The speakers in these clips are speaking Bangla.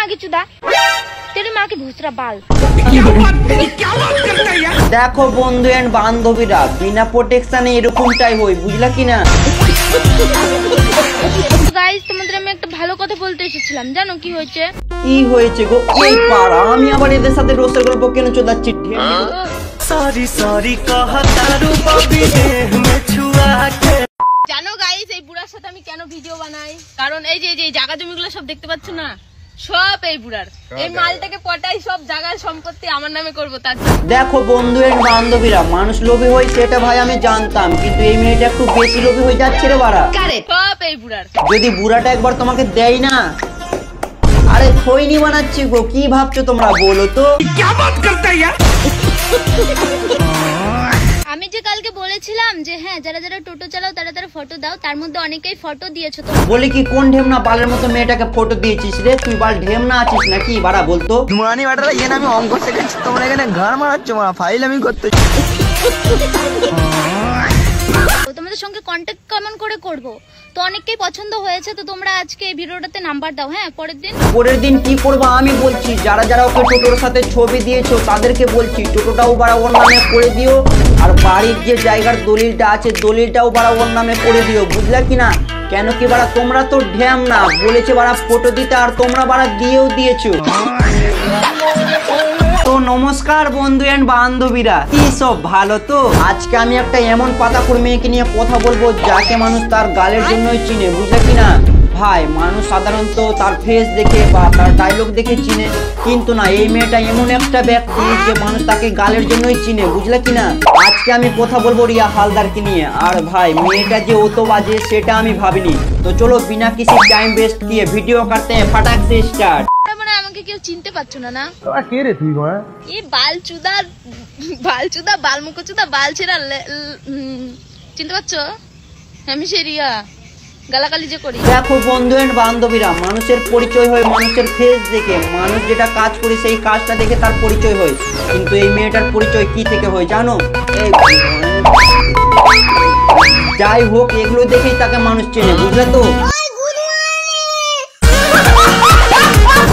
माँ की चुदा, तेरी माँ की भूसरा बाल। দেখো বন্ধু এন্ড বান্ধবীরা, বিনা প্রোটেকশনে এরকমটাই হয়, বুঝলা কিনা? গাইস, তোমাদের আমি একটা ভালো কথা বলতে এসেছিলাম, জানো কি হয়েছে? কি হয়েছে গো? এই পাড়া আমি আবার এদের সাথে রোস্টার গল্প কেন চোদাচ্ছি? সরি সরি কহতারু ববি দেহ মে ছুয়া কে। জানো গাইস, এই বুড়ার সাথে আমি কেন ভিডিও বানাই? কারণ এই যে জায়গা জমিগুলো সব দেখতে পাচ্ছ না, সব এই বুড়ার। এই মালটাকে পটাই সব জায়গার সম্পত্তি আমার নামে করবো তার। দেখো বন্ধু এন্ড বান্ধবীরা, মানুষ লোভী হয় সেটা ভাই আমি জানতাম, কিন্তু এই মেয়েটা একটু বেশি লোভী হয়ে যাচ্ছে রে বাড়া। সব এই বুড়ার। যদি বুড়াটা একবার তোমাকে দেয় না, আরে খৈনি বানাচ্ছি গো, কি ভাবছো তোমরা বলো তো? আমি যে কালকে বলেছিলাম যে হ্যাঁ, যারা যারা টোটো চালাও তারা তারা ফটো দাও, তার মধ্যে অনেকেই ফটো দিয়েছো। তো বলি কি কোন ঢেমনা বালের মতো মেয়েটাকে ফটো দিয়েছিস রে? তুই বাল ঢেমনা আছিস নাকি বাড়া বলতো? ধুমানি বাটারা এখানে আমি অঙ্ক শেখাচ্ছি, তোমরা এখানে ঘর মারাচ্ছ, মা ফাইল আমি করতে। তোমাদের সঙ্গে কন্ট্যাক্ট কেমন করে করব? তো অনেককেই পছন্দ হয়েছে, তো তোমরা আজকে এই ভিডিওটাতে নাম্বার দাও। হ্যাঁ, পরের দিন কি করবো আমি বলছি, যারা যারা ওকে টোটোর সাথে ছবি দিয়েছো তাদেরকে বলছি টোটোটাও বাড়া ওর নামে করে দিও, আর বাড়ির যে জায়গার দলিলটা আছে দলিলটাও বাড়া ওর নামে করে দিও, বুঝলা কিনা? কেন কি বাড়া তোমরা তো ঢ্যাম না, বলেছে বাড়া ফটো দিতে আর তোমরা বাড়া দিয়েও দিয়েছো। তো নমস্কার বন্ধু এন্ড বান্ধবীরা, কি সব ভালো তো? আজকে আমি একটা এমন পাতাখোর মেয়েকে নিয়ে কথা বলবো যাকে মানুষ তার গালের জন্যই চিনে, বুঝলে কিনা? ভাই, মানুষ সাধারণত তার ফেস দেখে বা তার ডায়লগ দেখে চিনে, কিন্তু না, এই মেয়েটা এমন একটা ব্যক্তি যে মানুষ তাকে গালের জন্যই চিনে, বুঝলে কিনা? আজকে আমি কথা বলবো রিয়া হালদারকে নিয়ে। আর ভাই, মেয়েটা যে অত বাজে সেটা আমি ভাবিনি। তো চলো বিনা কিছু টাইম ওয়েস্ট কিए ভিডিও करते हैं, फटाक से स्टार्ट। মানে আমাকে কেউ চিনতে পারছো না? না কে রে তুই? এই বালচুদা বালমুখচুদা বালছেরা চিনতে পারছো? আমি সেই রিয়া, গালাগালি যে করি। দেখো বন্ধু এন্ড বান্ধবীরা, মানুষের পরিচয় হয় মানুষের ফেস দেখে, মানুষ যেটা কাজ করে সেই কাজটা দেখে তার পরিচয় হয়। কিন্তু এই মেয়েটার পরিচয় কি থেকে হয় জানো? যাই হোক, এগুলো দেখেই তাকে মানুষ চেনে, বুঝলে তো?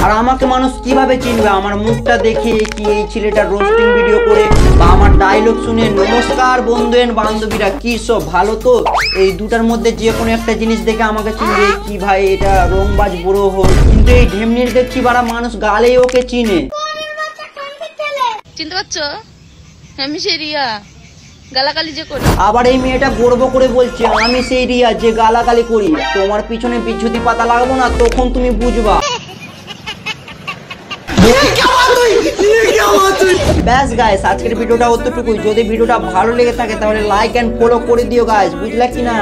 আর আমাকে মানুষ কিভাবে চিনবে? আমার মুখটা দেখে কি এই ছেলেটা রোস্টিং ভিডিও করে বা আমার ডায়লগ শুনে? নমস্কার বন্ধু এন্ড বান্ধবীরা, কি সব ভালো তো? এই দুটার মধ্যে যে কোনো একটা জিনিস দেখে আমাকে চিনবে কি ভাই এটা রংবাজ বুড়ো হোক, কিন্তু এই ঢেমনির দেখছি বাড়া মানুষ গালেই ওকে চিনে। চিনতে পারছো? আমি সেই রিয়া, গালাগালি যে করি। আবার এই মেয়েটা গর্ব করে বলছে আমি সেই রিয়া যে গালাগালি করি। তোমার পিছনে বিচ্ছুতি পাতা লাগাবো না, তখন তুমি বুঝবা। ব্যাস গাইস, আজকের ভিডিওটা অতটুকুই। যদি ভিডিওটা ভালো লেগে থাকে তাহলে লাইক এন্ড ফলো করে দিও গাইস, বুঝলা কিনা?